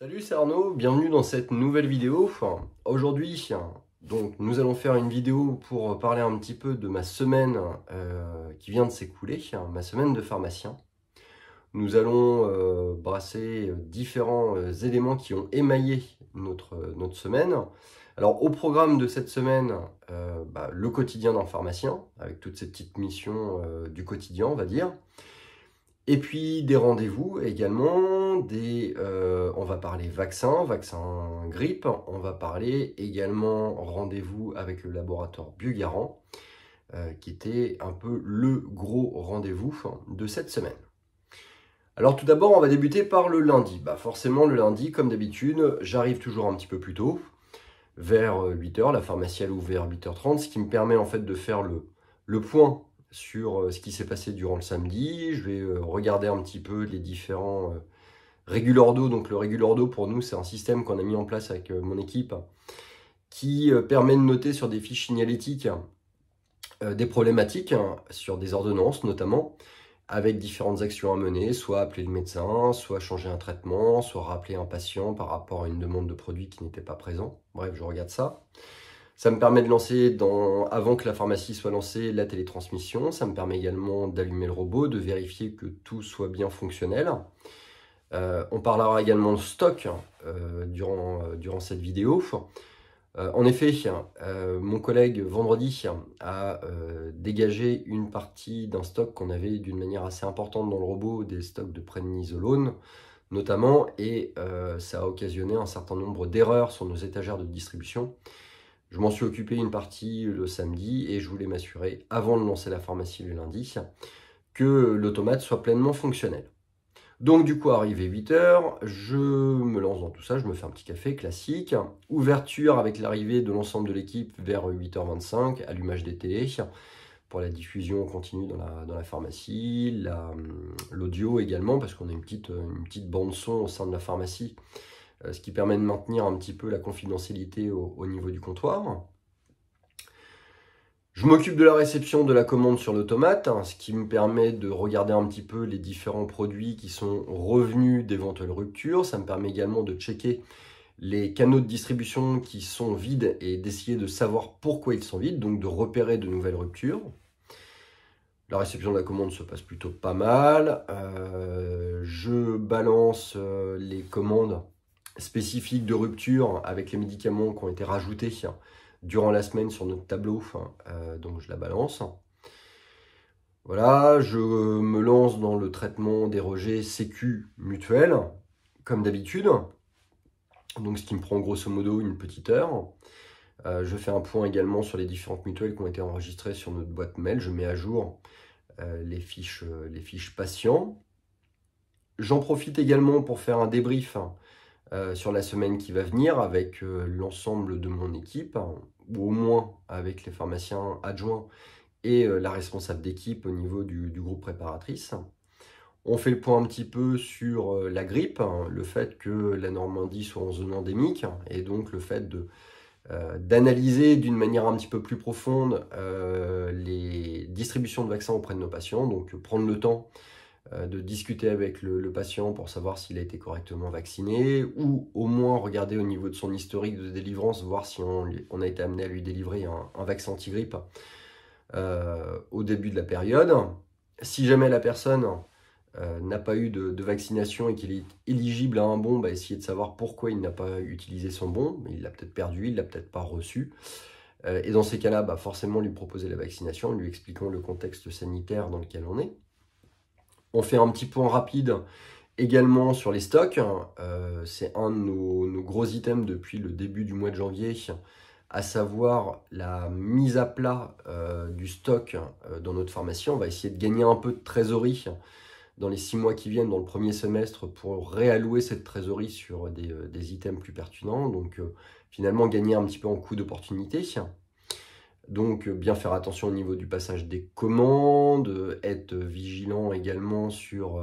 Salut, c'est Arnaud, bienvenue dans cette nouvelle vidéo. Aujourd'hui, donc, nous allons faire une vidéo pour parler un petit peu de ma semaine qui vient de s'écouler, ma semaine de pharmacien. Nous allons brasser différents éléments qui ont émaillé notre semaine. Alors, au programme de cette semaine, le quotidien d'un pharmacien, avec toutes ces petites missions du quotidien, on va dire. Et puis des rendez-vous également, on va parler vaccin grippe, on va parler également rendez-vous avec le laboratoire Biogarant, qui était un peu le gros rendez-vous de cette semaine. Alors tout d'abord, on va débuter par le lundi. Forcément, le lundi, comme d'habitude, j'arrive toujours un petit peu plus tôt, vers 8h, la pharmacie elle ouvre vers 8h30, ce qui me permet en fait de faire le point sur ce qui s'est passé durant le samedi. Je vais regarder un petit peu les différents régulordos. Donc le régulordo pour nous, c'est un système qu'on a mis en place avec mon équipe qui permet de noter sur des fiches signalétiques des problématiques, sur des ordonnances notamment, avec différentes actions à mener, soit appeler le médecin, soit changer un traitement, soit rappeler un patient par rapport à une demande de produit qui n'était pas présent. Bref, je regarde ça. Ça me permet de lancer, avant que la pharmacie soit lancée, la télétransmission. Ça me permet également d'allumer le robot, de vérifier que tout soit bien fonctionnel. On parlera également de stock durant cette vidéo. En effet, mon collègue vendredi a dégagé une partie d'un stock qu'on avait d'une manière assez importante dans le robot, des stocks de prednisolone notamment, et ça a occasionné un certain nombre d'erreurs sur nos étagères de distribution. Je m'en suis occupé une partie le samedi et je voulais m'assurer, avant de lancer la pharmacie le lundi, que l'automate soit pleinement fonctionnel. Donc du coup, arrivé 8h, je me lance dans tout ça, je me fais un petit café classique. Ouverture avec l'arrivée de l'ensemble de l'équipe vers 8h25, allumage des télés pour la diffusion continue dans la pharmacie, l'audio également, parce qu'on a une petite bande son au sein de la pharmacie, ce qui permet de maintenir un petit peu la confidentialité au niveau du comptoir. Je m'occupe de la réception de la commande sur l'automate, ce qui me permet de regarder un petit peu les différents produits qui sont revenus d'éventuelles ruptures. Ça me permet également de checker les canaux de distribution qui sont vides et d'essayer de savoir pourquoi ils sont vides, donc de repérer de nouvelles ruptures. La réception de la commande se passe plutôt pas mal. Je balance les commandes spécifiques de rupture avec les médicaments qui ont été rajoutés durant la semaine sur notre tableau, donc je la balance. Voilà, je me lance dans le traitement des rejets sécu mutuels, comme d'habitude. Donc ce qui me prend grosso modo une petite heure. Je fais un point également sur les différentes mutuelles qui ont été enregistrées sur notre boîte mail. Je mets à jour les fiches patients. J'en profite également pour faire un débrief sur la semaine qui va venir avec l'ensemble de mon équipe, ou au moins avec les pharmaciens adjoints et la responsable d'équipe au niveau du groupe préparatrice. On fait le point un petit peu sur la grippe, le fait que la Normandie soit en zone endémique, et donc le fait d'analyser d'une manière un petit peu plus profonde les distributions de vaccins auprès de nos patients, donc prendre le temps de discuter avec le patient pour savoir s'il a été correctement vacciné, ou au moins regarder au niveau de son historique de délivrance, voir si on a été amené à lui délivrer un vaccin anti-grippe au début de la période. Si jamais la personne n'a pas eu de vaccination et qu'il est éligible à un bon, essayer de savoir pourquoi il n'a pas utilisé son bon. Il l'a peut-être perdu, il l'a peut-être pas reçu. Et dans ces cas-là, forcément lui proposer la vaccination, en lui expliquant le contexte sanitaire dans lequel on est. On fait un petit point rapide également sur les stocks. C'est un de nos gros items depuis le début du mois de janvier, à savoir la mise à plat du stock dans notre pharmacie. On va essayer de gagner un peu de trésorerie dans les 6 mois qui viennent, dans le premier semestre, pour réallouer cette trésorerie sur des items plus pertinents. Donc finalement gagner un petit peu en coût d'opportunité. Donc bien faire attention au niveau du passage des commandes, être vigilant également sur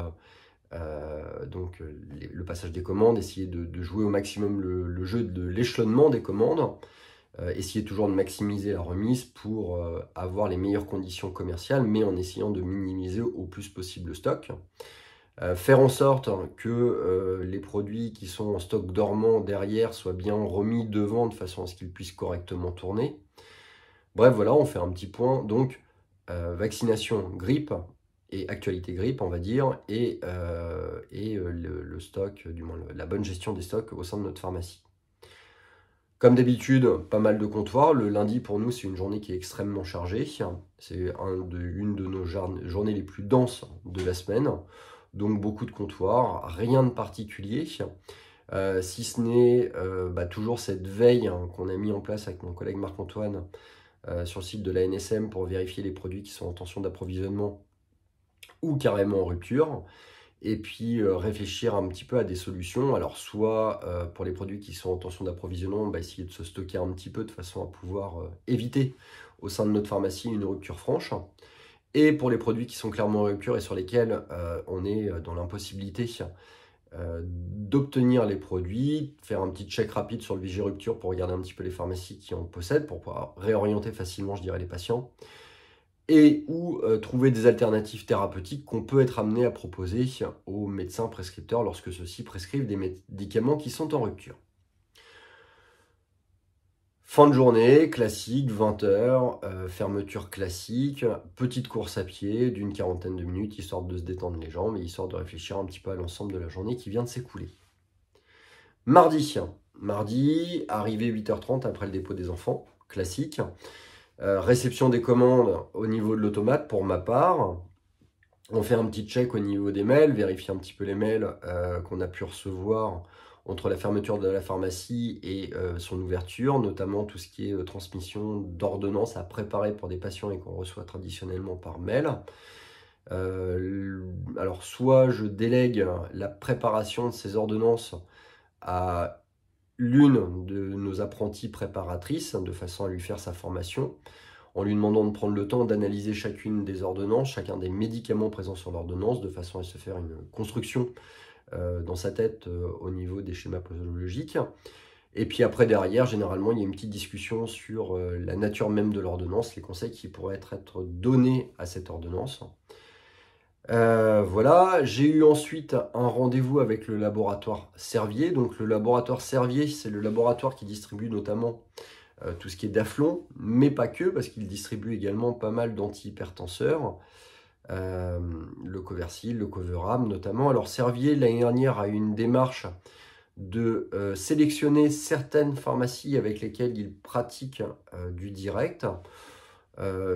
le passage des commandes, essayer de jouer au maximum le jeu de l'échelonnement des commandes, essayer toujours de maximiser la remise pour avoir les meilleures conditions commerciales, mais en essayant de minimiser au plus possible le stock. Faire en sorte que les produits qui sont en stock dormant derrière soient bien remis devant de façon à ce qu'ils puissent correctement tourner. Bref, voilà, on fait un petit point. Donc, vaccination grippe et actualité grippe, on va dire, et le stock, du moins la bonne gestion des stocks au sein de notre pharmacie. Comme d'habitude, pas mal de comptoirs. Le lundi, pour nous, c'est une journée qui est extrêmement chargée. C'est une de nos journées les plus denses de la semaine. Donc, beaucoup de comptoirs, rien de particulier. Si ce n'est toujours cette veille qu'on a mis en place avec mon collègue Marc-Antoine sur le site de la NSM pour vérifier les produits qui sont en tension d'approvisionnement ou carrément en rupture. Et puis réfléchir un petit peu à des solutions. Alors soit pour les produits qui sont en tension d'approvisionnement, essayer de se stocker un petit peu de façon à pouvoir éviter au sein de notre pharmacie une rupture franche. Et pour les produits qui sont clairement en rupture et sur lesquels on est dans l'impossibilité d'obtenir les produits, faire un petit check rapide sur le Vigirupture pour regarder un petit peu les pharmacies qui en possèdent, pour pouvoir réorienter facilement, je dirais, les patients, et ou trouver des alternatives thérapeutiques qu'on peut être amené à proposer aux médecins prescripteurs lorsque ceux-ci prescrivent des médicaments qui sont en rupture. Fin de journée, classique, 20h, fermeture classique, petite course à pied d'une 40aine de minutes, histoire de se détendre les jambes et histoire de réfléchir un petit peu à l'ensemble de la journée qui vient de s'écouler. Mardi, arrivé 8h30 après le dépôt des enfants, classique. Réception des commandes au niveau de l'automate pour ma part. On fait un petit check au niveau des mails, vérifier un petit peu les mails qu'on a pu recevoir entre la fermeture de la pharmacie et son ouverture, notamment tout ce qui est transmission d'ordonnances à préparer pour des patients et qu'on reçoit traditionnellement par mail. Alors soit je délègue la préparation de ces ordonnances à l'une de nos apprentis préparatrices de façon à lui faire sa formation, en lui demandant de prendre le temps d'analyser chacune des ordonnances, chacun des médicaments présents sur l'ordonnance, de façon à se faire une construction dans sa tête au niveau des schémas posologiques. Et puis après, derrière, généralement, il y a une petite discussion sur la nature même de l'ordonnance, les conseils qui pourraient être donnés à cette ordonnance. Voilà, j'ai eu ensuite un rendez-vous avec le laboratoire Servier. Donc le laboratoire Servier, c'est le laboratoire qui distribue notamment tout ce qui est Daflon, mais pas que, parce qu'il distribue également pas mal d'antihypertenseurs, le Coversil, le Coveram notamment. Alors Servier, l'année dernière, a eu une démarche de sélectionner certaines pharmacies avec lesquelles il pratique du direct,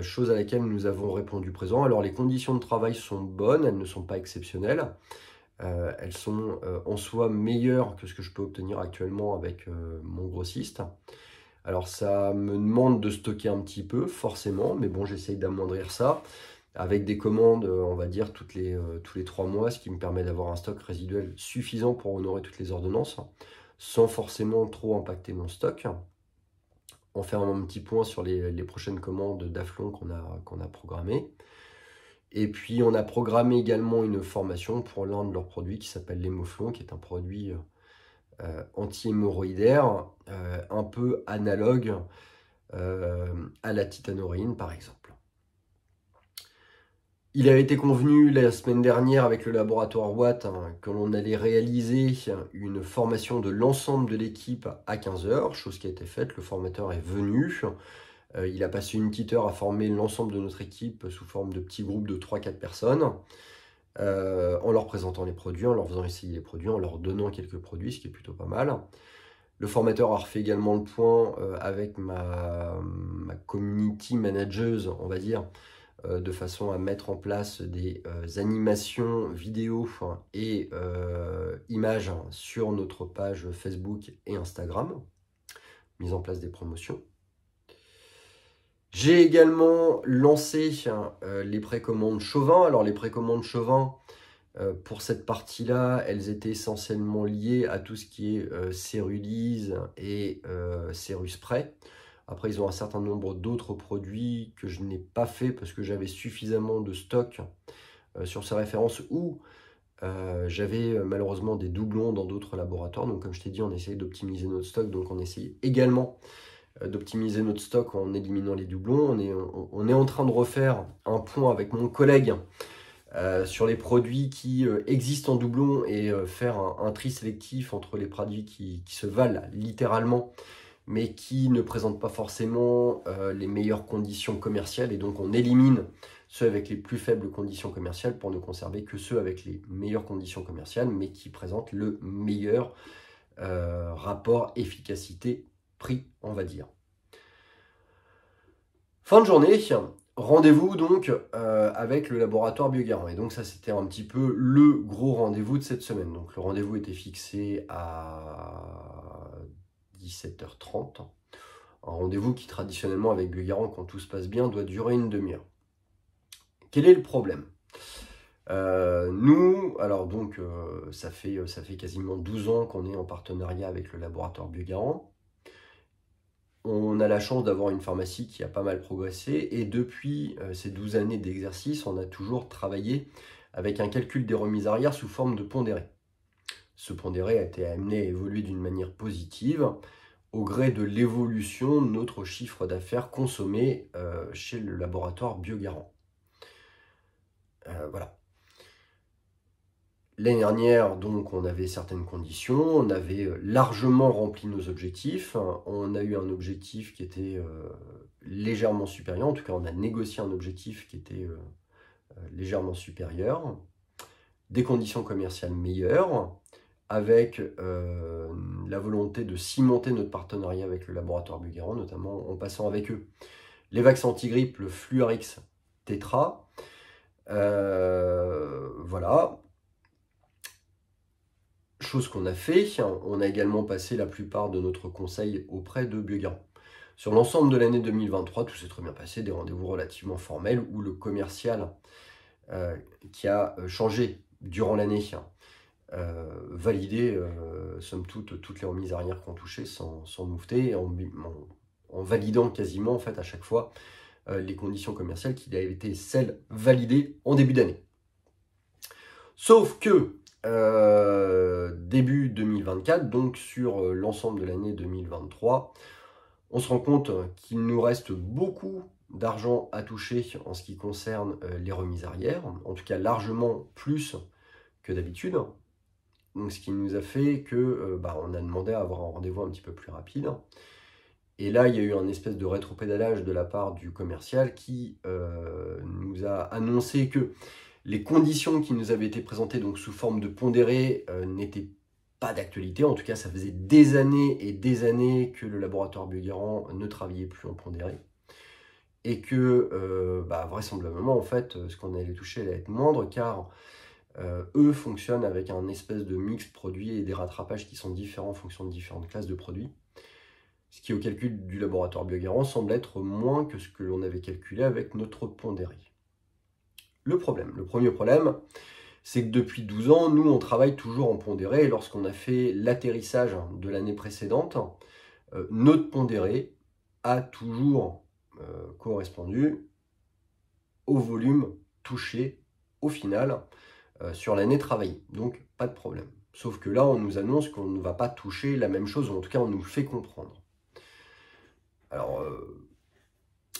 chose à laquelle nous avons répondu présent. Alors les conditions de travail sont bonnes, elles ne sont pas exceptionnelles. Elles sont en soi meilleures que ce que je peux obtenir actuellement avec mon grossiste. Alors ça me demande de stocker un petit peu, forcément, mais bon, j'essaye d'amoindrir ça avec des commandes, on va dire, tous les 3 mois, ce qui me permet d'avoir un stock résiduel suffisant pour honorer toutes les ordonnances, sans forcément trop impacter mon stock. On fait un petit point sur les prochaines commandes d'Aflon qu'on a programmées. Et puis on a programmé également une formation pour l'un de leurs produits qui s'appelle l'Hémoflon, qui est un produit anti-hémorroïdaire, un peu analogue à la titanorine par exemple. Il avait été convenu la semaine dernière avec le laboratoire Watt que l'on allait réaliser une formation de l'ensemble de l'équipe à 15h, chose qui a été faite. Le formateur est venu. Il a passé une petite heure à former l'ensemble de notre équipe sous forme de petits groupes de 3-4 personnes, en leur présentant les produits, en leur faisant essayer les produits, en leur donnant quelques produits, ce qui est plutôt pas mal. Le formateur a refait également le point avec ma community manageuse, on va dire, de façon à mettre en place des animations vidéo et images sur notre page Facebook et Instagram, mise en place des promotions. J'ai également lancé les précommandes Chauvin. Alors les précommandes Chauvin, pour cette partie-là, elles étaient essentiellement liées à tout ce qui est Cérulyse et Céruspray. Après, ils ont un certain nombre d'autres produits que je n'ai pas fait parce que j'avais suffisamment de stock sur ces références ou j'avais malheureusement des doublons dans d'autres laboratoires. Donc comme je t'ai dit, on essayait d'optimiser notre stock. Donc on essayait également d'optimiser notre stock en éliminant les doublons. On est en train de refaire un point avec mon collègue sur les produits qui existent en doublon et faire un tri sélectif entre les produits qui se valent littéralement, mais qui ne présentent pas forcément les meilleures conditions commerciales, et donc on élimine ceux avec les plus faibles conditions commerciales pour ne conserver que ceux avec les meilleures conditions commerciales, mais qui présentent le meilleur rapport efficacité-prix, on va dire. Fin de journée, rendez-vous donc avec le laboratoire Biogarant. Et donc ça, c'était un petit peu le gros rendez-vous de cette semaine. Donc le rendez-vous était fixé à 17h30. Un rendez-vous qui traditionnellement avec Biogarant, quand tout se passe bien, doit durer une demi-heure. Quel est le problème? Nous, alors donc ça fait quasiment 12 ans qu'on est en partenariat avec le laboratoire Biogarant. On a la chance d'avoir une pharmacie qui a pas mal progressé, et depuis ces 12 années d'exercice, on a toujours travaillé avec un calcul des remises arrière sous forme de pondéré. Ce pondéré a été amené à évoluer d'une manière positive au gré de l'évolution de notre chiffre d'affaires consommé chez le laboratoire Biogarant. Voilà. L'année dernière, donc, on avait certaines conditions, on avait largement rempli nos objectifs, on a eu un objectif qui était légèrement supérieur, en tout cas on a négocié un objectif qui était légèrement supérieur, des conditions commerciales meilleures, avec la volonté de cimenter notre partenariat avec le laboratoire Biogarant, notamment en passant avec eux les vaccins anti-grippe, le Fluarix Tetra, voilà. Chose qu'on a fait, on a également passé la plupart de notre conseil auprès de Biogarant. Sur l'ensemble de l'année 2023, tout s'est très bien passé, des rendez-vous relativement formels où le commercial qui a changé durant l'année validé, somme toute, toutes les remises arrière qu'on touchait sans moufter, en validant quasiment en fait à chaque fois les conditions commerciales qui avaient été celles validées en début d'année. Sauf que début 2024, donc sur l'ensemble de l'année 2023, on se rend compte qu'il nous reste beaucoup d'argent à toucher en ce qui concerne les remises arrière, en tout cas largement plus que d'habitude. Donc ce qui nous a fait que on a demandé à avoir un rendez-vous un petit peu plus rapide. Et là, il y a eu un espèce de rétropédalage de la part du commercial qui nous a annoncé que les conditions qui nous avaient été présentées donc sous forme de pondéré n'étaient pas d'actualité. En tout cas, ça faisait des années et des années que le laboratoire Biogarant ne travaillait plus en pondéré. Et que vraisemblablement, en fait, ce qu'on allait toucher allait être moindre, car eux fonctionnent avec un espèce de mix produit et des rattrapages qui sont différents en fonction de différentes classes de produits. Ce qui, au calcul du laboratoire Biogarant, semble être moins que ce que l'on avait calculé avec notre pondéré. Le premier problème, c'est que depuis 12 ans, nous, on travaille toujours en pondéré. Et lorsqu'on a fait l'atterrissage de l'année précédente, notre pondéré a toujours correspondu au volume touché au final sur l'année travaillée. Donc, pas de problème. Sauf que là, on nous annonce qu'on ne va pas toucher la même chose, ou en tout cas, on nous fait comprendre. Alors,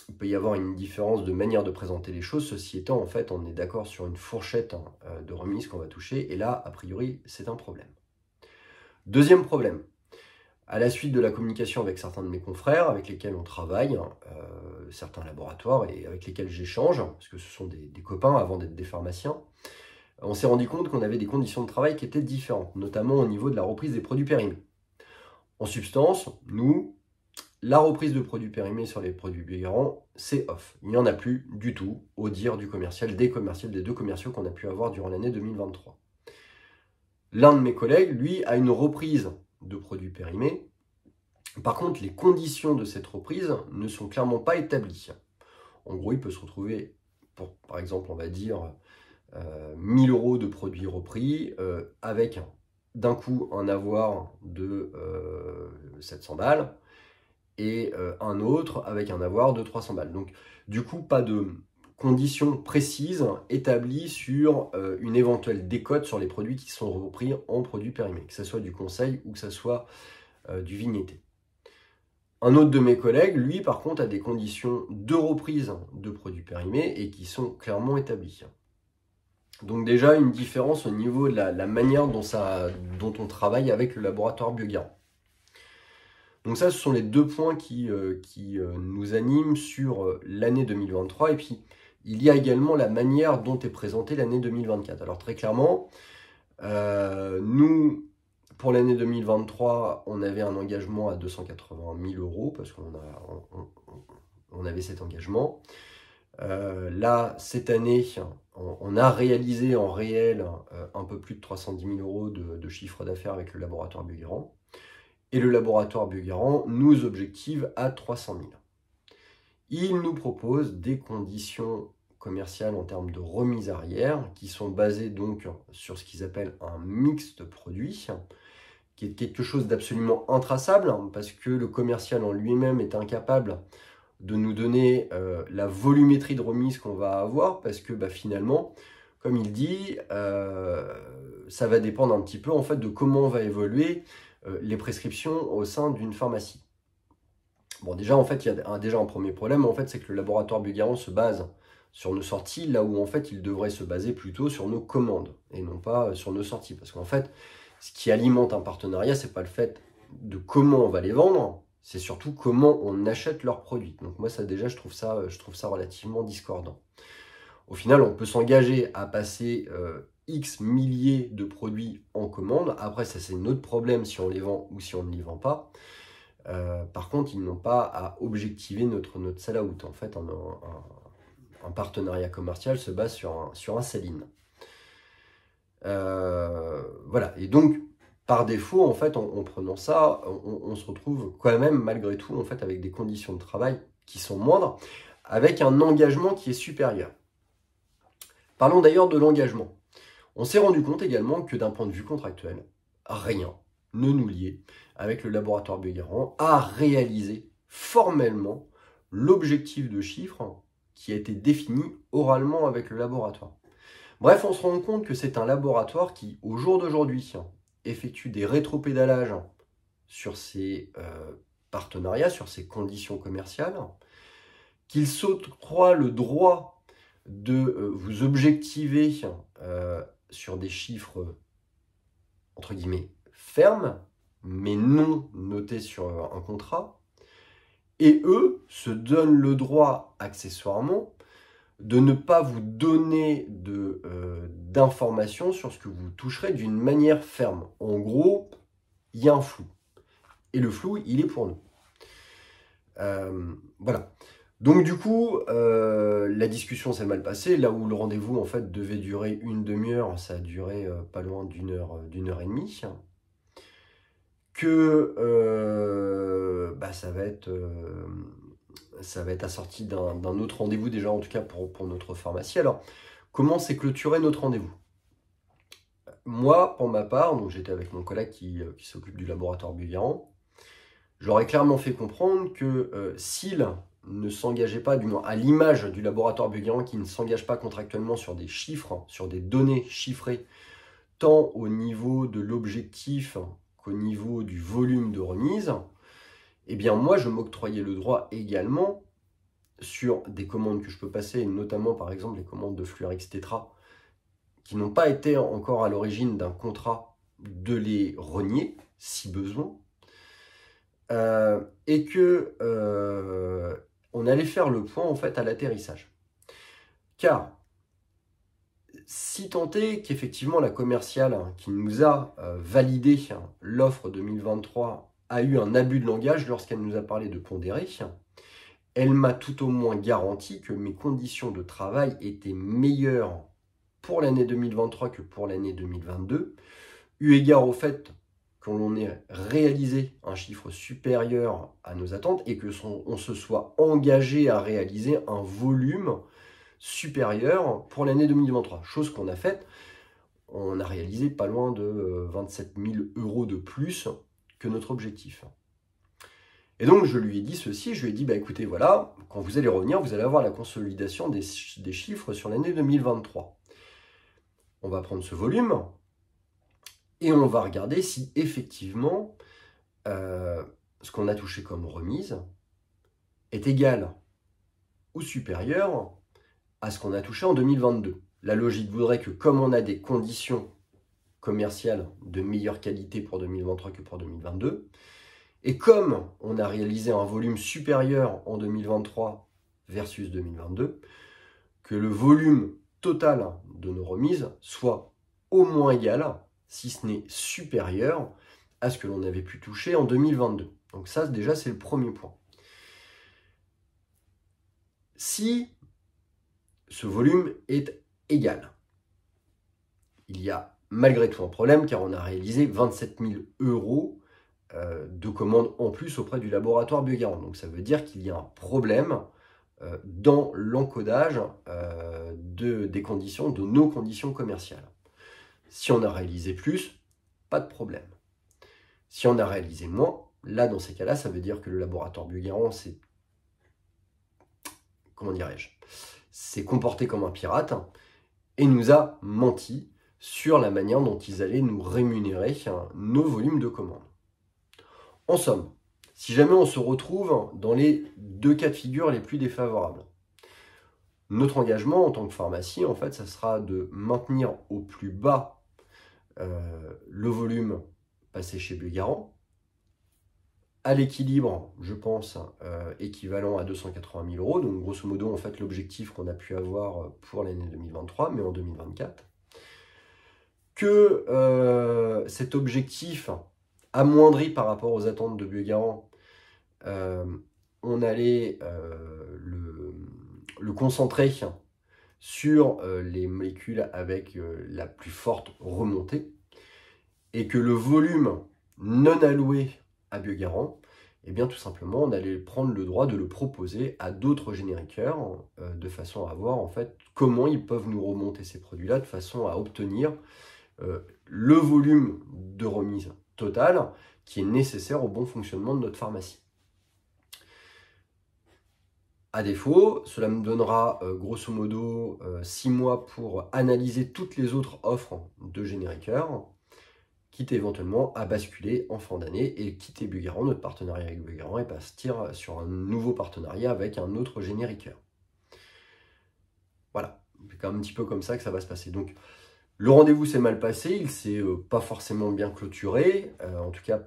il peut y avoir une différence de manière de présenter les choses. Ceci étant, en fait, on est d'accord sur une fourchette de remise qu'on va toucher. Et là, a priori, c'est un problème. Deuxième problème. À la suite de la communication avec certains de mes confrères, avec lesquels on travaille, certains laboratoires et avec lesquels j'échange, parce que ce sont des copains avant d'être des pharmaciens, on s'est rendu compte qu'on avait des conditions de travail qui étaient différentes, notamment au niveau de la reprise des produits périmés. En substance, nous, la reprise de produits périmés sur les produits Biogarant, c'est off. Il n'y en a plus du tout, au dire du commercial, des deux commerciaux qu'on a pu avoir durant l'année 2023. L'un de mes collègues, lui, a une reprise de produits périmés. Par contre, les conditions de cette reprise ne sont clairement pas établies. En gros, il peut se retrouver, par exemple, on va dire 1000 € de produits repris, avec d'un coup un avoir de 700 balles, et un autre avec un avoir de 300 balles. Donc, du coup, pas de conditions précises établies sur une éventuelle décote sur les produits qui sont repris en produits périmés, que ce soit du conseil ou que ce soit du vignetté. Un autre de mes collègues, lui, par contre, a des conditions de reprise de produits périmés et qui sont clairement établies. Donc déjà, une différence au niveau de la manière dont on travaille avec le laboratoire Biogarant. Donc ça, ce sont les deux points qui nous animent sur l'année 2023. Et puis, il y a également la manière dont est présentée l'année 2024. Alors très clairement, nous, pour l'année 2023, on avait un engagement à 280 000 € parce qu'on avait cet engagement. Là, cette année, on a réalisé en réel un peu plus de 310 000 € de chiffre d'affaires avec le laboratoire Biogarant. Et le laboratoire Biogarant nous objective à 300 000. Il nous propose des conditions commerciales en termes de remise arrière qui sont basées donc sur ce qu'ils appellent un mix de produits, qui est quelque chose d'absolument intraçable parce que le commercial en lui-même est incapable de nous donner la volumétrie de remise qu'on va avoir parce que finalement, comme il dit, ça va dépendre un petit peu en fait de comment va évoluer les prescriptions au sein d'une pharmacie. Bon, déjà, en fait, il y a déjà un premier problème, en fait, c'est que le laboratoire Biogarant se base sur nos sorties, là où, en fait, il devrait se baser plutôt sur nos commandes, et non pas sur nos sorties. Parce qu'en fait, ce qui alimente un partenariat, c'est pas le fait de comment on va les vendre, c'est surtout comment on achète leurs produits. Donc moi, ça, déjà, je trouve ça relativement discordant. Au final, on peut s'engager à passer X milliers de produits en commande. Après, ça, c'est notre problème si on les vend ou si on ne les vend pas. Par contre, ils n'ont pas à objectiver notre sell-out. En fait, un partenariat commercial se base sur un sell-in. Voilà. Et donc, par défaut, en fait, en prenant ça, on se retrouve quand même, malgré tout, en fait, avec des conditions de travail qui sont moindres, avec un engagement qui est supérieur. Parlons d'ailleurs de l'engagement. On s'est rendu compte également que d'un point de vue contractuel, rien ne nous liait avec le laboratoire Biogarant à réaliser formellement l'objectif de chiffre qui a été défini oralement avec le laboratoire. Bref, on se rend compte que c'est un laboratoire qui, au jour d'aujourd'hui, effectue des rétropédalages sur ses partenariats, sur ses conditions commerciales, qu'il s'octroie le droit de vous objectiver sur des chiffres, entre guillemets, fermes, mais non notés sur un contrat. Et eux se donnent le droit, accessoirement, de ne pas vous donner d'informations sur ce que vous toucherez d'une manière ferme. En gros, il y a un flou. Et le flou, il est pour nous. Voilà. Donc du coup, la discussion s'est mal passée. Là où le rendez-vous en fait devait durer une demi-heure, ça a duré pas loin d'une heure et demie. Que ça va être assorti d'un autre rendez-vous déjà, en tout cas pour notre pharmacie. Alors, comment s'est clôturé notre rendez-vous? Moi, pour ma part, donc j'étais avec mon collègue qui s'occupe du laboratoire Biogarant, j'aurais clairement fait comprendre que s'il ne s'engageait pas, du moins à l'image du laboratoire Biogarant qui ne s'engage pas contractuellement sur des chiffres, sur des données chiffrées, tant au niveau de l'objectif qu'au niveau du volume de remise, eh bien moi je m'octroyais le droit également sur des commandes que je peux passer, notamment par exemple les commandes de Fluarix Tetra, qui n'ont pas été encore à l'origine d'un contrat, de les renier, si besoin, et que on allait faire le point en fait à l'atterrissage. Car si tant est qu'effectivement la commerciale qui nous a validé l'offre 2023 a eu un abus de langage lorsqu'elle nous a parlé de pondéré, elle m'a tout au moins garanti que mes conditions de travail étaient meilleures pour l'année 2023 que pour l'année 2022, eu égard au fait qu'on ait réalisé un chiffre supérieur à nos attentes et qu'on se soit engagé à réaliser un volume supérieur pour l'année 2023. Chose qu'on a faite, on a réalisé pas loin de 27 000 € de plus que notre objectif. Et donc je lui ai dit ceci, je lui ai dit, écoutez, voilà, quand vous allez revenir, vous allez avoir la consolidation des chiffres sur l'année 2023. On va prendre ce volume et on va regarder si effectivement ce qu'on a touché comme remise est égal ou supérieur à ce qu'on a touché en 2022. la logique voudrait que comme on a des conditions commerciales de meilleure qualité pour 2023 que pour 2022, et comme on a réalisé un volume supérieur en 2023 versus 2022, que le volume total de nos remises soit au moins égal, si ce n'est supérieur, à ce que l'on avait pu toucher en 2022. Donc ça, déjà, c'est le premier point. Si ce volume est égal, il y a malgré tout un problème, car on a réalisé 27 000 € de commandes en plus auprès du laboratoire Biogarant. Donc ça veut dire qu'il y a un problème dans l'encodage des conditions, de nos conditions commerciales. Si on a réalisé plus, pas de problème. Si on a réalisé moins, là, dans ces cas-là, ça veut dire que le laboratoire Biogarant s'est comporté comme un pirate et nous a menti sur la manière dont ils allaient nous rémunérer nos volumes de commandes. En somme, si jamais on se retrouve dans les deux cas de figure les plus défavorables, notre engagement en tant que pharmacie, en fait, ça sera de maintenir au plus bas le volume passé chez Biogarant, à l'équilibre, je pense, équivalent à 280 000 €, donc grosso modo, en fait, l'objectif qu'on a pu avoir pour l'année 2023, mais en 2024, que cet objectif amoindri par rapport aux attentes de Biogarant, on allait le concentrer sur les molécules avec la plus forte remontée, et que le volume non alloué à Biogarant, eh bien tout simplement on allait prendre le droit de le proposer à d'autres génériqueurs de façon à voir en fait comment ils peuvent nous remonter ces produits-là de façon à obtenir le volume de remise totale qui est nécessaire au bon fonctionnement de notre pharmacie. À défaut, cela me donnera grosso modo 6 mois pour analyser toutes les autres offres de génériqueurs, quitte éventuellement à basculer en fin d'année et quitter Biogarant, notre partenariat avec Biogarant, et partir sur un nouveau partenariat avec un autre génériqueur. Voilà, c'est un petit peu comme ça que ça va se passer. Donc, le rendez-vous s'est mal passé, il s'est pas forcément bien clôturé, en tout cas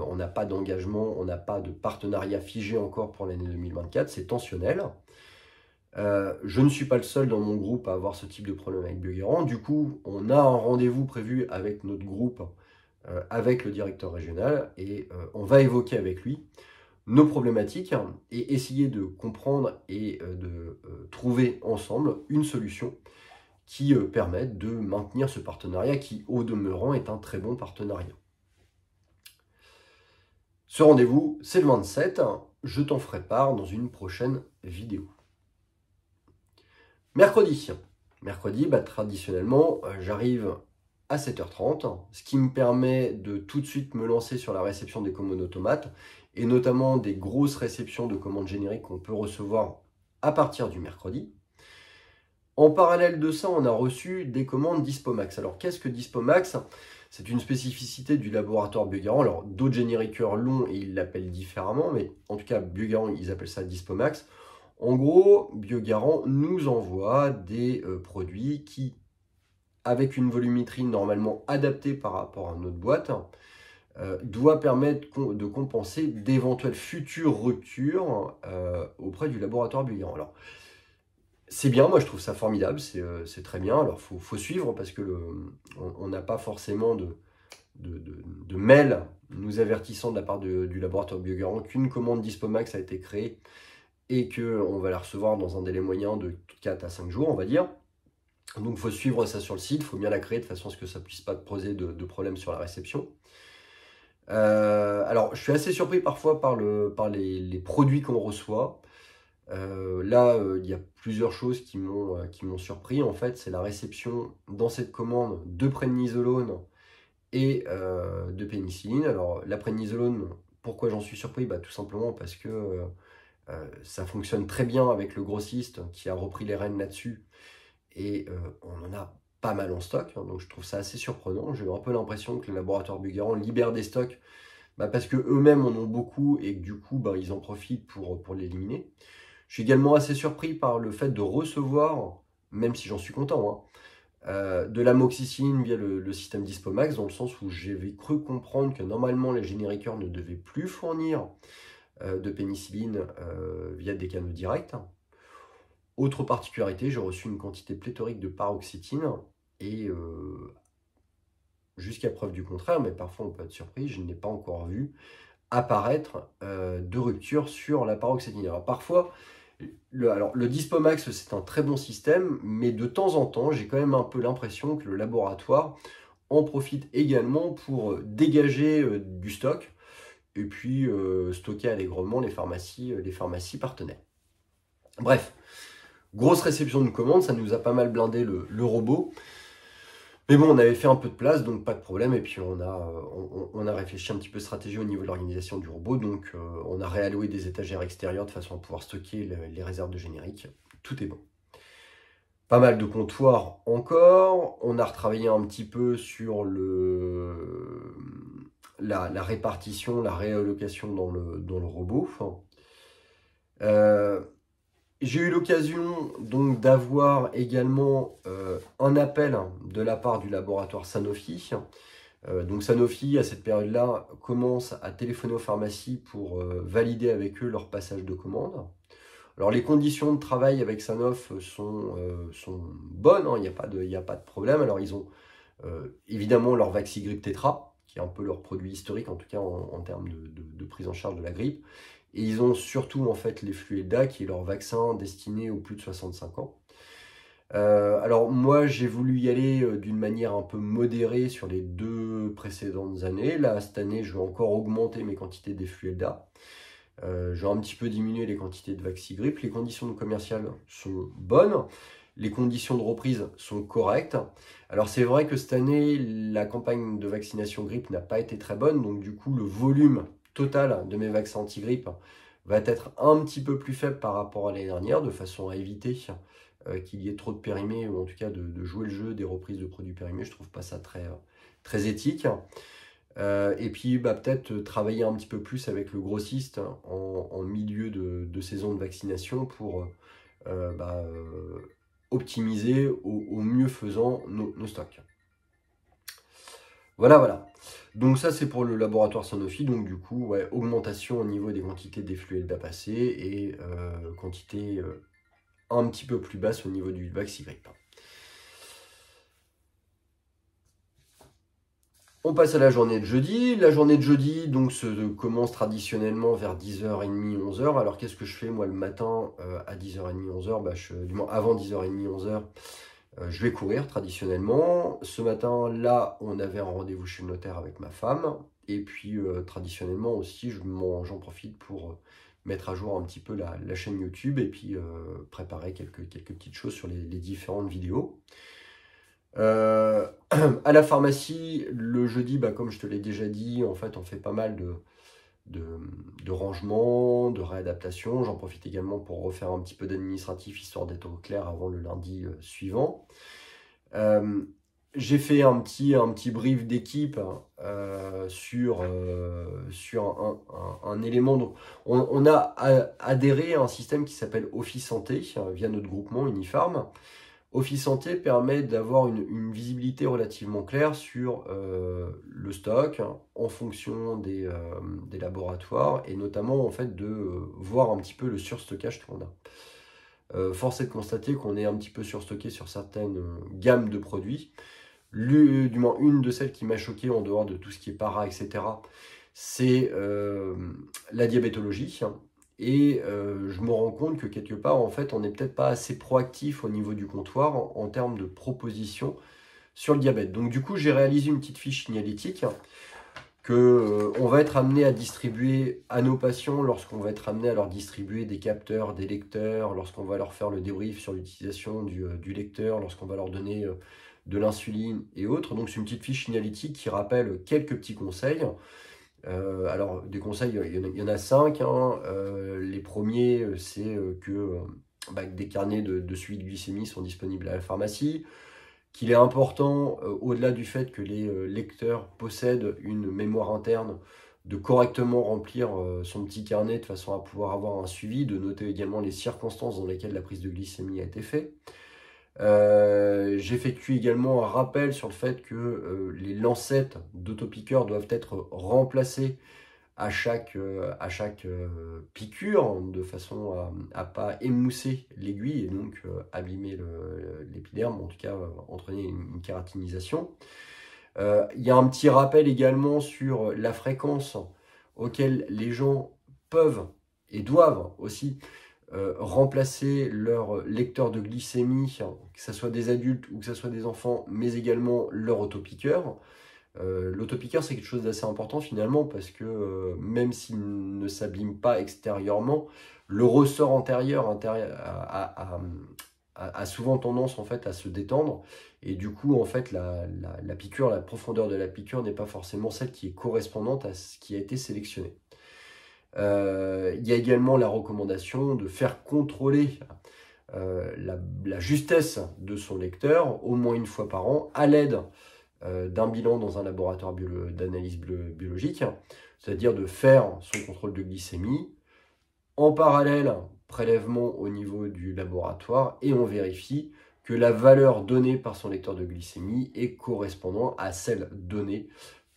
on n'a pas d'engagement, on n'a pas de partenariat figé encore pour l'année 2024, c'est tensionnel. Je ne suis pas le seul dans mon groupe à avoir ce type de problème avec Biogarant, du coup on a un rendez-vous prévu avec notre groupe, avec le directeur régional, et on va évoquer avec lui nos problématiques et essayer de comprendre et de trouver ensemble une solution qui permettent de maintenir ce partenariat qui, au demeurant, est un très bon partenariat. Ce rendez-vous, c'est le 27. Je t'en ferai part dans une prochaine vidéo. Mercredi. Mercredi, traditionnellement, j'arrive à 7h30, ce qui me permet de tout de suite me lancer sur la réception des commandes automates, et notamment des grosses réceptions de commandes génériques qu'on peut recevoir à partir du mercredi. En parallèle de ça, on a reçu des commandes Dispomax. Alors, qu'est-ce que Dispomax? C'est une spécificité du laboratoire Biogarant. Alors, d'autres génériqueurs l'ont et ils l'appellent différemment, mais en tout cas, Biogarant, ils appellent ça Dispomax. En gros, Biogarant nous envoie des produits qui, avec une volumétrie normalement adaptée par rapport à notre boîte, doit permettre de compenser d'éventuelles futures ruptures auprès du laboratoire Biogarant. Alors, c'est bien, moi je trouve ça formidable, c'est très bien. Alors il faut suivre parce que on n'a pas forcément de mail nous avertissant de la part du laboratoire Biogarant qu'une commande Dispomax a été créée et qu'on va la recevoir dans un délai moyen de 4 à 5 jours, on va dire. Donc il faut suivre ça sur le site, il faut bien la créer de façon à ce que ça ne puisse pas poser de problème sur la réception. Alors je suis assez surpris parfois par les produits qu'on reçoit. Là, il y a plusieurs choses qui m'ont surpris. En fait, c'est la réception dans cette commande de prednisolone et de pénicilline. Alors, la prednisolone, pourquoi j'en suis surpris? Tout simplement parce que ça fonctionne très bien avec le grossiste qui a repris les rênes là-dessus. Et on en a pas mal en stock. Donc, je trouve ça assez surprenant. J'ai un peu l'impression que le laboratoire Biogarant libère des stocks parce qu'eux-mêmes en ont beaucoup et que du coup, ils en profitent pour l'éliminer. Je suis également assez surpris par le fait de recevoir même si j'en suis content, hein, de l'amoxicilline via le système Dispomax, dans le sens où j'avais cru comprendre que normalement les génériqueurs ne devaient plus fournir de pénicilline via des canaux directs. Autre particularité, j'ai reçu une quantité pléthorique de paroxétine et jusqu'à preuve du contraire, mais parfois on peut être surpris, je n'ai pas encore vu apparaître de rupture sur la paroxétine. Alors parfois, le Dispomax c'est un très bon système, mais de temps en temps, j'ai quand même un peu l'impression que le laboratoire en profite également pour dégager du stock et puis stocker allègrement les pharmacies partenaires. Bref, grosse réception de commande, ça nous a pas mal blindé le robot. Mais bon, on avait fait un peu de place, donc pas de problème. Et puis on a réfléchi un petit peu stratégie au niveau de l'organisation du robot. Donc on a réalloué des étagères extérieures de façon à pouvoir stocker les réserves de générique. Tout est bon. Pas mal de comptoirs encore. On a retravaillé un petit peu sur la répartition, la réallocation dans le robot. J'ai eu l'occasion donc d'avoir également un appel de la part du laboratoire Sanofi. Donc Sanofi, à cette période-là, commence à téléphoner aux pharmacies pour valider avec eux leur passage de commande. Alors les conditions de travail avec Sanofi sont bonnes, hein, il n'y a pas de problème. Alors ils ont évidemment leur Vaxigrippe Tetra, qui est un peu leur produit historique, en tout cas en termes de prise en charge de la grippe. Et ils ont surtout en fait les Fluelda, qui est leur vaccin destiné aux plus de 65 ans. Alors moi j'ai voulu y aller d'une manière un peu modérée sur les 2 précédentes années. Là cette année je vais encore augmenter mes quantités des Fluelda. Je vais un petit peu diminuer les quantités de Vaxigrippe. Les conditions commerciales sont bonnes. Les conditions de reprise sont correctes. Alors c'est vrai que cette année, la campagne de vaccination grippe n'a pas été très bonne. Donc du coup, le volume total de mes vaccins anti-grippe va être un petit peu plus faible par rapport à l'année dernière, de façon à éviter qu'il y ait trop de périmés, ou en tout cas de jouer le jeu des reprises de produits périmés. Je trouve pas ça très éthique. Et puis peut-être travailler un petit peu plus avec le grossiste en milieu de saison de vaccination pour optimiser au mieux faisant nos stocks. Voilà. Donc ça c'est pour le laboratoire Sanofi. Donc du coup, ouais, augmentation au niveau des quantités des Fluelda passés et quantité un petit peu plus basse au niveau du Vaxigrippe. On passe à la journée de jeudi. La journée de jeudi donc, se commence traditionnellement vers 10h30, 11h. Alors qu'est-ce que je fais moi le matin à 10h30, 11h, du moins avant 10h30, 11h, je vais courir traditionnellement. Ce matin, là, on avait un rendez-vous chez le notaire avec ma femme. Et puis traditionnellement aussi, j'en profite pour mettre à jour un petit peu la chaîne YouTube et puis préparer quelques petites choses sur les différentes vidéos. À la pharmacie, le jeudi, comme je te l'ai déjà dit, en fait, on fait pas mal de rangements, de réadaptation. J'en profite également pour refaire un petit peu d'administratif, histoire d'être au clair avant le lundi suivant. J'ai fait un petit brief d'équipe sur un élément. Donc, on a adhéré à un système qui s'appelle Office Santé via notre groupement Unifarm. Office Santé permet d'avoir une visibilité relativement claire sur le stock en fonction des laboratoires et notamment en fait de voir un petit peu le surstockage qu'on a. Force est de constater qu'on est un petit peu surstocké sur certaines gammes de produits. Du moins une de celles qui m'a choqué en dehors de tout ce qui est para, etc. c'est la diabétologie. Et je me rends compte que quelque part, en fait, on n'est peut-être pas assez proactif au niveau du comptoir en termes de propositions sur le diabète. Donc du coup, j'ai réalisé une petite fiche signalétique qu'on va être amené à distribuer à nos patients lorsqu'on va être amené à leur distribuer des capteurs, des lecteurs, lorsqu'on va leur faire le débrief sur l'utilisation du lecteur, lorsqu'on va leur donner de l'insuline et autres. Donc c'est une petite fiche signalétique qui rappelle quelques petits conseils. Alors, des conseils, il y en a 5. Les premiers, c'est que des carnets de suivi de glycémie sont disponibles à la pharmacie, qu'il est important, au-delà du fait que les lecteurs possèdent une mémoire interne, de correctement remplir son petit carnet de façon à pouvoir avoir un suivi, de noter également les circonstances dans lesquelles la prise de glycémie a été faite. J'effectue également un rappel sur le fait que les lancettes d'autopiqueurs doivent être remplacées à chaque piqûre, de façon à ne pas émousser l'aiguille et donc abîmer l'épiderme, en tout cas entraîner une kératinisation. Il y a un petit rappel également sur la fréquence auquel les gens peuvent et doivent aussi remplacer leur lecteur de glycémie, que ce soit des adultes ou que ce soit des enfants, mais également leur autopiqueur. L'autopiqueur, c'est quelque chose d'assez important finalement, parce que même s'il ne s'abîme pas extérieurement, le ressort antérieur a souvent tendance en fait à se détendre, et du coup en fait la piqûre, la profondeur de la piqûre n'est pas forcément celle qui est correspondante à ce qui a été sélectionné. Il y a également la recommandation de faire contrôler la justesse de son lecteur au moins une fois par an à l'aide d'un bilan dans un laboratoire d'analyse biologique, c'est-à-dire de faire son contrôle de glycémie, en parallèle prélèvement au niveau du laboratoire, et on vérifie que la valeur donnée par son lecteur de glycémie est correspondant à celle donnée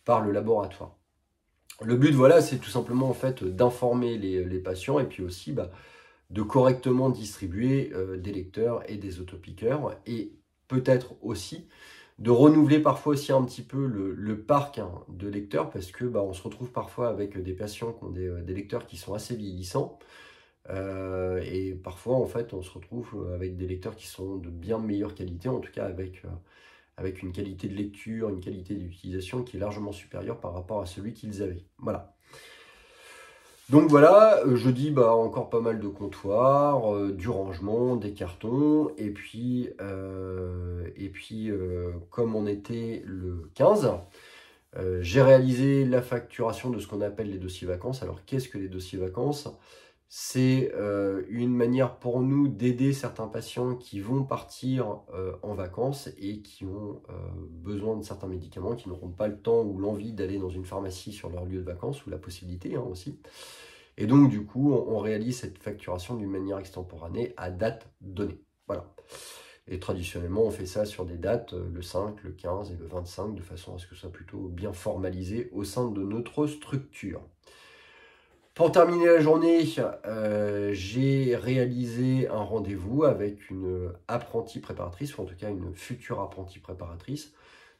par le laboratoire. Le but, voilà, c'est tout simplement en fait d'informer les patients, et puis aussi de correctement distribuer des lecteurs et des autopiqueurs, et peut-être aussi de renouveler parfois aussi un petit peu le parc de lecteurs, parce que on se retrouve parfois avec des patients qui ont des lecteurs qui sont assez vieillissants, et parfois en fait on se retrouve avec des lecteurs qui sont de bien meilleure qualité, en tout cas avec une qualité de lecture, une qualité d'utilisation qui est largement supérieure par rapport à celui qu'ils avaient. Voilà. Donc voilà, je dis encore pas mal de comptoirs, du rangement, des cartons, et puis comme on était le 15, j'ai réalisé la facturation de ce qu'on appelle les dossiers vacances. Alors qu'est-ce que les dossiers vacances? C'est une manière pour nous d'aider certains patients qui vont partir en vacances et qui ont besoin de certains médicaments, qui n'auront pas le temps ou l'envie d'aller dans une pharmacie sur leur lieu de vacances, ou la possibilité aussi. Et donc, du coup, on réalise cette facturation d'une manière extemporanée à date donnée. Voilà. Et traditionnellement, on fait ça sur des dates, le 5, le 15 et le 25, de façon à ce que ce soit plutôt bien formalisé au sein de notre structure. Pour terminer la journée, j'ai réalisé un rendez-vous avec une apprentie préparatrice, ou en tout cas une future apprentie préparatrice.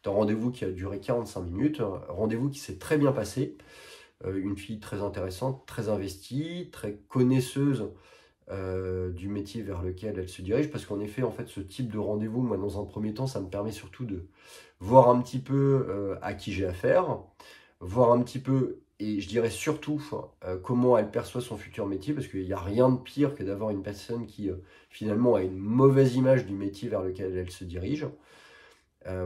C'est un rendez-vous qui a duré 45 minutes, un rendez-vous qui s'est très bien passé. Une fille très intéressante, très investie, très connaisseuse du métier vers lequel elle se dirige, parce qu'en effet, en fait, ce type de rendez-vous, moi, dans un premier temps, ça me permet surtout de voir un petit peu à qui j'ai affaire, voir un petit peu, et je dirais surtout, comment elle perçoit son futur métier, parce qu'il n'y a rien de pire que d'avoir une personne qui, finalement, a une mauvaise image du métier vers lequel elle se dirige.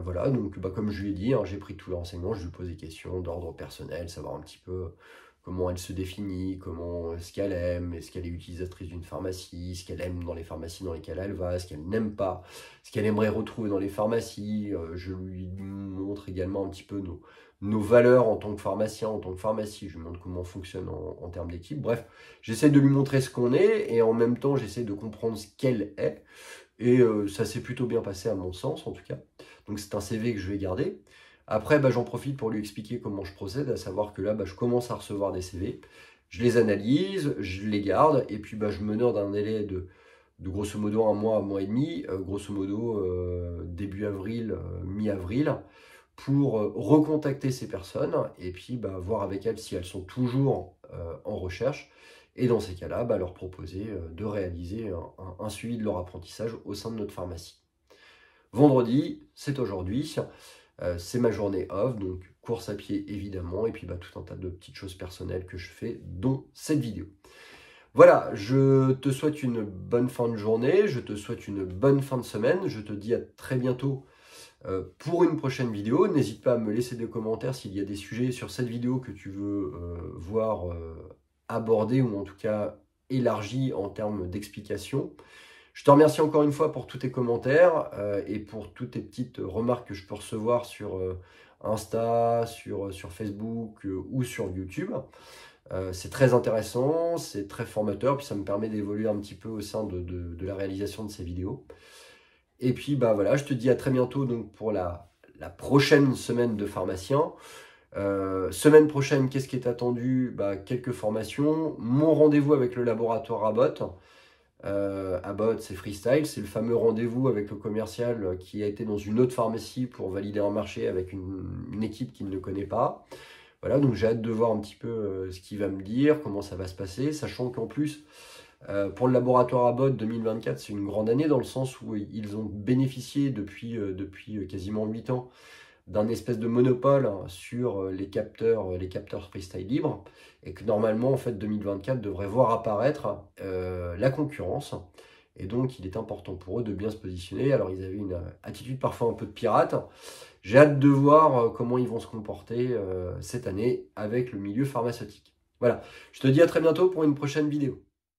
Voilà, donc comme je lui ai dit, j'ai pris tous les renseignements, je lui pose des questions d'ordre personnel, savoir un petit peu comment elle se définit, ce qu'elle aime, est-ce qu'elle est utilisatrice d'une pharmacie, ce qu'elle aime dans les pharmacies dans lesquelles elle va, ce qu'elle n'aime pas, ce qu'elle aimerait retrouver dans les pharmacies. Je lui montre également un petit peu nos valeurs en tant que pharmacien, en tant que pharmacie. Je lui montre comment on fonctionne en termes d'équipe. Bref, j'essaie de lui montrer ce qu'on est, et en même temps, j'essaie de comprendre ce qu'elle est. Et ça s'est plutôt bien passé à mon sens, en tout cas. Donc c'est un CV que je vais garder. Après, j'en profite pour lui expliquer comment je procède, à savoir que là, je commence à recevoir des CV. Je les analyse, je les garde, et puis je me donne un délai de grosso modo un mois et demi, grosso modo début avril, mi-avril, pour recontacter ces personnes, et puis voir avec elles si elles sont toujours en recherche. Et dans ces cas-là, leur proposer de réaliser un suivi de leur apprentissage au sein de notre pharmacie. Vendredi, c'est aujourd'hui, c'est ma journée off, donc course à pied évidemment, et puis tout un tas de petites choses personnelles que je fais, dont cette vidéo. Voilà, je te souhaite une bonne fin de journée, je te souhaite une bonne fin de semaine, je te dis à très bientôt pour une prochaine vidéo. N'hésite pas à me laisser des commentaires s'il y a des sujets sur cette vidéo que tu veux voir abordés, ou en tout cas élargis en termes d'explication. Je te remercie encore une fois pour tous tes commentaires et pour toutes tes petites remarques que je peux recevoir sur Insta, sur Facebook ou sur YouTube. C'est très intéressant, c'est très formateur, puis ça me permet d'évoluer un petit peu au sein de la réalisation de ces vidéos. Et puis bah voilà, je te dis à très bientôt donc pour la prochaine semaine de pharmacien. Semaine prochaine, qu'est-ce qui est attendu? Bah, quelques formations. Mon rendez-vous avec le laboratoire Abbott. Abbott, c'est Freestyle, c'est le fameux rendez-vous avec le commercial qui a été dans une autre pharmacie pour valider un marché avec une équipe qu'il ne connaît pas. Voilà, donc j'ai hâte de voir un petit peu ce qu'il va me dire, comment ça va se passer, sachant qu'en plus, pour le laboratoire Abbott 2024, c'est une grande année dans le sens où ils ont bénéficié depuis quasiment 8 ans d'un espèce de monopole sur les capteurs freestyle libres, et que normalement, en fait, 2024 devrait voir apparaître la concurrence. Et donc, il est important pour eux de bien se positionner. Alors, ils avaient une attitude parfois un peu de pirate. J'ai hâte de voir comment ils vont se comporter cette année avec le milieu pharmaceutique. Voilà, je te dis à très bientôt pour une prochaine vidéo.